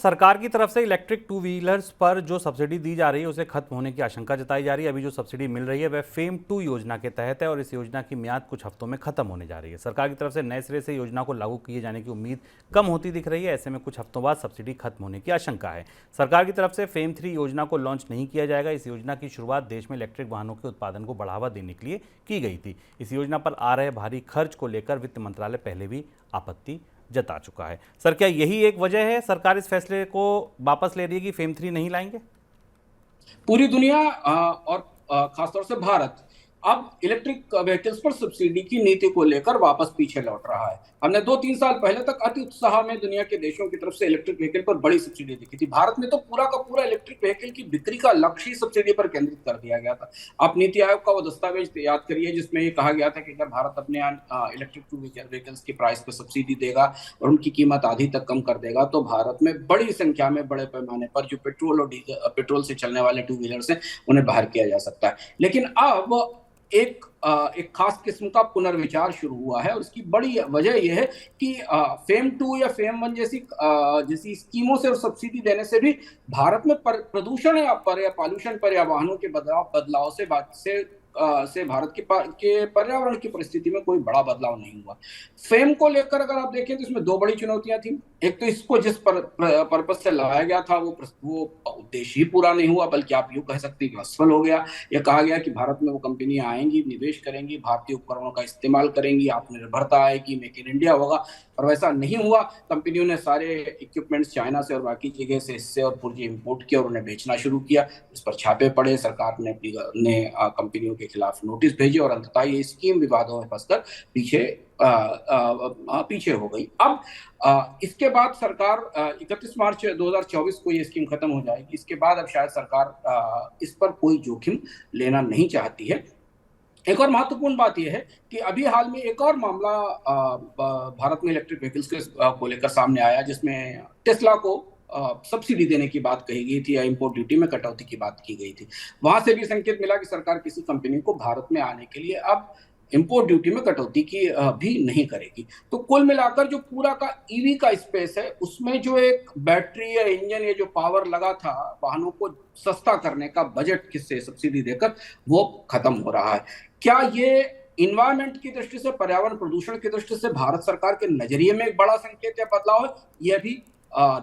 सरकार की तरफ से इलेक्ट्रिक टू व्हीलर्स पर जो सब्सिडी दी जा रही है उसे खत्म होने की आशंका जताई जा रही है। अभी जो सब्सिडी मिल रही है वह फेम 2 योजना के तहत है और इस योजना की मियाद कुछ हफ्तों में खत्म होने जा रही है। सरकार की तरफ से नए सिरे से योजना को लागू किए जाने की उम्मीद कम होती दिख रही है। ऐसे में कुछ हफ्तों बाद सब्सिडी खत्म होने की आशंका है। सरकार की तरफ से फेम 3 योजना को लॉन्च नहीं किया जाएगा। इस योजना की शुरुआत देश में इलेक्ट्रिक वाहनों के उत्पादन को बढ़ावा देने के लिए की गई थी। इस योजना पर आ रहे भारी खर्च को लेकर वित्त मंत्रालय पहले भी आपत्ति जता चुका है। सर, क्या यही एक वजह है सरकार इस फैसले को वापस ले रही है कि फेम 3 नहीं लाएंगे? पूरी दुनिया और खासतौर से भारत अब इलेक्ट्रिक व्हीकल्स पर सब्सिडी की नीति को लेकर वापस पीछे लौट रहा है। हमने 2-3 साल पहले तक अति उत्साह में दुनिया के देशों की तरफ से इलेक्ट्रिक व्हीकल पर बड़ी सब्सिडी दिखी थी। भारत में तो पूरा का पूरा इलेक्ट्रिक व्हीकल की बिक्री का लक्ष्य ही सब्सिडी पर केंद्रित कर दिया गया था। आप नीति आयोग का वो दस्तावेज याद करिए जिसमें ये कहा गया था कि अगर भारत अपने इलेक्ट्रिक टू व्हीकल्स की प्राइस पर सब्सिडी देगा और उनकी कीमत आधी तक कम कर देगा तो भारत में बड़ी संख्या में बड़े पैमाने पर जो पेट्रोल से चलने वाले टू व्हीलर्स हैं उन्हें बाहर किया जा सकता है। लेकिन अब एक खास किस्म का पुनर्विचार शुरू हुआ है और इसकी बड़ी वजह यह है कि फेम 2 या फेम 1 जैसी स्कीमों से और सब्सिडी देने से भी भारत में प्रदूषण या पॉल्यूशन पर या वाहनों के बदलाव से भारत के पर्यावरण की परिस्थिति में कोई बड़ा बदलाव नहीं हुआ। फेम को लेकर अगर आप देखें तो इसमें दो बड़ी चुनौतियां थी। एक तो इसको जिस पर्पस से लगाया गया था वो उद्देश्य ही पूरा नहीं हुआ, बल्कि आप यूं कह सकते हैं कि असफल हो गया। यह कहा गया कि भारत में वो कंपनियां आएंगी, निवेश करेंगी, भारतीय उपकरणों का इस्तेमाल करेंगी, आत्मनिर्भरता आएगी, मेक इन इंडिया होगा, पर वैसा नहीं हुआ। कंपनियों ने सारे इक्विपमेंट्स चाइना से और बाकी जगह से हिस्से और पुर्जे इंपोर्ट किया और उन्हें बेचना शुरू किया। इस पर छापे पड़े, सरकार ने कंपनियों के खिलाफ नोटिस भेजे और अंततः ये स्कीम विवादों में फंसकर पीछे हो गई। अब इसके बाद सरकार 31 मार्च 2024 को ये स्कीम खत्म हो जाएगी। इसके बाद अब शायद सरकार इस पर कोई जोखिम लेना नहीं चाहती है। एक और महत्वपूर्ण बात यह है कि अभी हाल में एक और मामला भारत में इलेक्ट्रिक व्हीकल्स को लेकर सामने आया जिसमें टेस्ला को सब्सिडी देने की बात कही गई थी या इंपोर्ट ड्यूटी में कटौती की बात की गई थी। वहां से भी संकेत मिला कि सरकार किसी कंपनी को भारत में आने के लिए अब इंपोर्ट ड्यूटी में कटौती की भी नहीं करेगी। तो कुल मिलाकर जो पूरा का ईवी का स्पेस है उसमें जो एक बैटरी या इंजन या जो पावर लगा था वाहनों को सस्ता करने का बजट किससे सब्सिडी देकर वो खत्म हो रहा है। क्या ये इन्वायरमेंट की दृष्टि से, पर्यावरण प्रदूषण की दृष्टि से भारत सरकार के नजरिए में एक बड़ा संकेत या बदलाव है? यह भी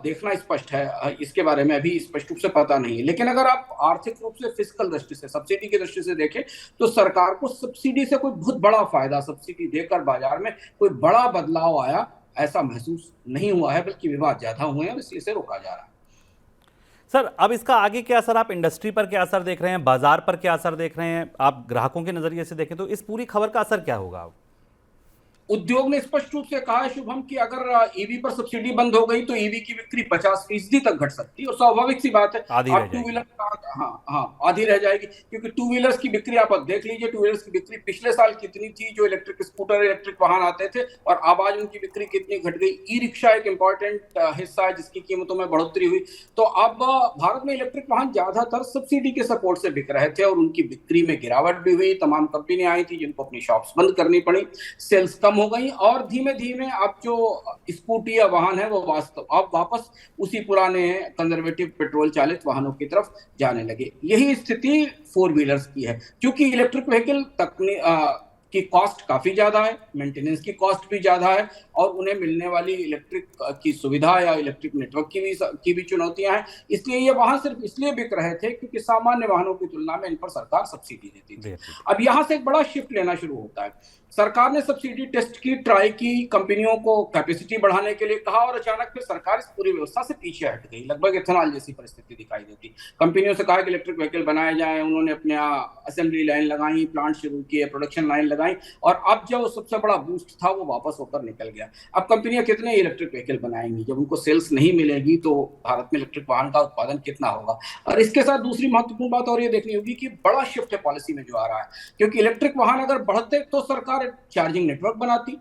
देखना स्पष्ट है। इसके बारे में अभी स्पष्ट रूप से पता नहीं है। लेकिन अगर आप आर्थिक रूप से, फिस्कल दृष्टि से, सब्सिडी की दृष्टि से देखें तो सरकार को सब्सिडी से कोई बहुत बड़ा फायदा, सब्सिडी देकर बाजार में कोई बड़ा बदलाव आया ऐसा महसूस नहीं हुआ है, बल्कि विवाद ज्यादा हुए हैं और इसलिए इसे रोका जा रहा है। सर, अब इसका आगे क्या असर, आप इंडस्ट्री पर क्या असर देख रहे हैं, बाजार पर क्या असर देख रहे हैं, आप ग्राहकों के नजरिए से देखें तो इस पूरी खबर का असर क्या होगा? उद्योग ने स्पष्ट रूप से कहा है शुभम कि अगर ईवी पर सब्सिडी बंद हो गई तो ईवी की बिक्री 50% तक घट सकती है और स्वाभाविक सी बात है आप टू व्हीलर, हाँ आधी रह जाएगी, क्योंकि टू व्हीलर्स की बिक्री आप देख लीजिए। टू व्हीलर्स की बिक्री पिछले साल कितनी थी, जो इलेक्ट्रिक स्कूटर, इलेक्ट्रिक वाहन आते थे, और अब आज उनकी बिक्री कितनी घट गई। ई रिक्शा एक इंपॉर्टेंट हिस्सा है जिसकी कीमतों में बढ़ोतरी हुई। तो अब भारत में इलेक्ट्रिक वाहन ज्यादातर सब्सिडी के सपोर्ट से बिक रहे थे और उनकी बिक्री में गिरावट भी हुई। तमाम कंपनियां आई थी जिनको अपनी शॉप्स बंद करनी पड़ी, सेल्स कम हो गई और धीमे धीमे अब जो स्कूटी या वाहन है वो अब वापस उसी पुराने कंजर्वेटिव पेट्रोल चालित वाहनों की तरफ जाने लगे। यही स्थिति फोर व्हीलर्स की है, क्योंकि इलेक्ट्रिक व्हीकल की कॉस्ट काफी ज्यादा है, मेंटेनेंस की कॉस्ट भी ज्यादा है और उन्हें मिलने वाली इलेक्ट्रिक की सुविधा या इलेक्ट्रिक नेटवर्क की भी चुनौतियां हैं। इसलिए ये वाहन सिर्फ इसलिए बिक रहे थे क्योंकि सामान्य वाहनों की तुलना में इन पर सरकार सब्सिडी देती थी। अब यहां से एक बड़ा शिफ्ट लेना शुरू होता है। सरकार ने सब्सिडी टेस्ट की, ट्राई की, कंपनियों को कैपेसिटी बढ़ाने के लिए कहा और अचानक फिर सरकार इस पूरी व्यवस्था से पीछे हट गई। लगभग इथेनॉल जैसी परिस्थिति दिखाई देती। कंपनियों से कहा कि इलेक्ट्रिक व्हीकल बनाए जाए, उन्होंने अपने असेंबली लाइन लगाई, प्लांट शुरू किए, प्रोडक्शन लाइन लगाई और अब जो सबसे बड़ा बूस्ट था वो वापस होकर निकल गया। अब कंपनियां कितने इलेक्ट्रिक व्हीकल बनाएंगी? जब उनको सेल्स नहीं मिलेगी तो भारत में इलेक्ट्रिक वाहन का उत्पादन कितना होगा? और इसके साथ दूसरी महत्वपूर्ण बात और ये देखनी होगी कि बड़ा शिफ्ट है पॉलिसी में जो आ रहा है, क्योंकि इलेक्ट्रिक वाहन अगर बढ़ते तो सरकार चार्जिंग नेटवर्क बनाती,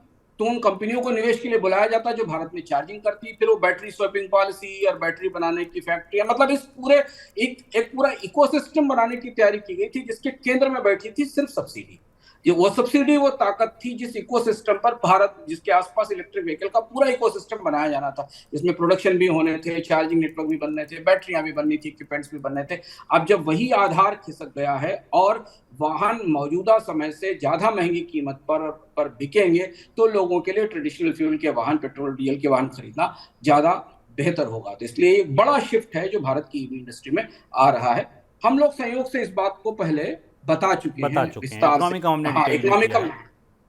तो उन कंपनियों को निवेश के लिए बुलाया जाता जो भारत में चार्जिंग करती, फिर वो बैटरी स्वैपिंग पॉलिसी और बैटरी बनाने की फैक्ट्री, मतलब इस पूरे एक पूरा इकोसिस्टम बनाने की तैयारी की गई थी जिसके केंद्र में बैठी थी सिर्फ सब्सिडी। ये वो सब्सिडी, वो ताकत थी जिस इकोसिस्टम पर भारत, जिसके आसपास इलेक्ट्रिक व्हीकल का पूरा इकोसिस्टम बनाया जाना था, जिसमें प्रोडक्शन भी होने थे, चार्जिंग नेटवर्क भी बनने थे, बैटरियां भी बननी थी, इक्विपमेंट्स भी बनने थे। अब जब वही आधार खिसक गया है और वाहन मौजूदा समय से ज्यादा महंगी कीमत पर बिकेंगे, तो लोगों के लिए ट्रेडिशनल फ्यूल के वाहन, पेट्रोल डीजल के वाहन खरीदना ज्यादा बेहतर होगा। तो इसलिए एक बड़ा शिफ्ट है जो भारत की ईवी इंडस्ट्री में आ रहा है। हम लोग संयोग से इस बात को पहले बता चुके हैं विस्तार से। इकोनॉमिकम हमने हाँ, डिटेल में किया है।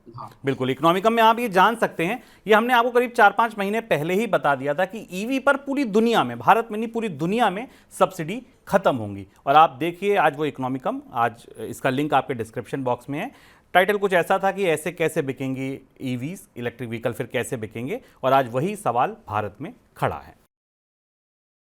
हाँ, बिल्कुल, इकोनॉमिकम में आप ये जान सकते हैं, ये हमने आपको करीब 4-5 महीने पहले ही बता दिया था कि ईवी पर पूरी दुनिया में, भारत में नहीं पूरी दुनिया में सब्सिडी खत्म होंगी। और आप देखिए आज वो इकोनॉमिकम, आज इसका लिंक आपके डिस्क्रिप्शन बॉक्स में है। टाइटल कुछ ऐसा था कि ऐसे कैसे बिकेंगी ईवीज, इलेक्ट्रिक व्हीकल फिर कैसे बिकेंगे, और आज वही सवाल भारत में खड़ा है।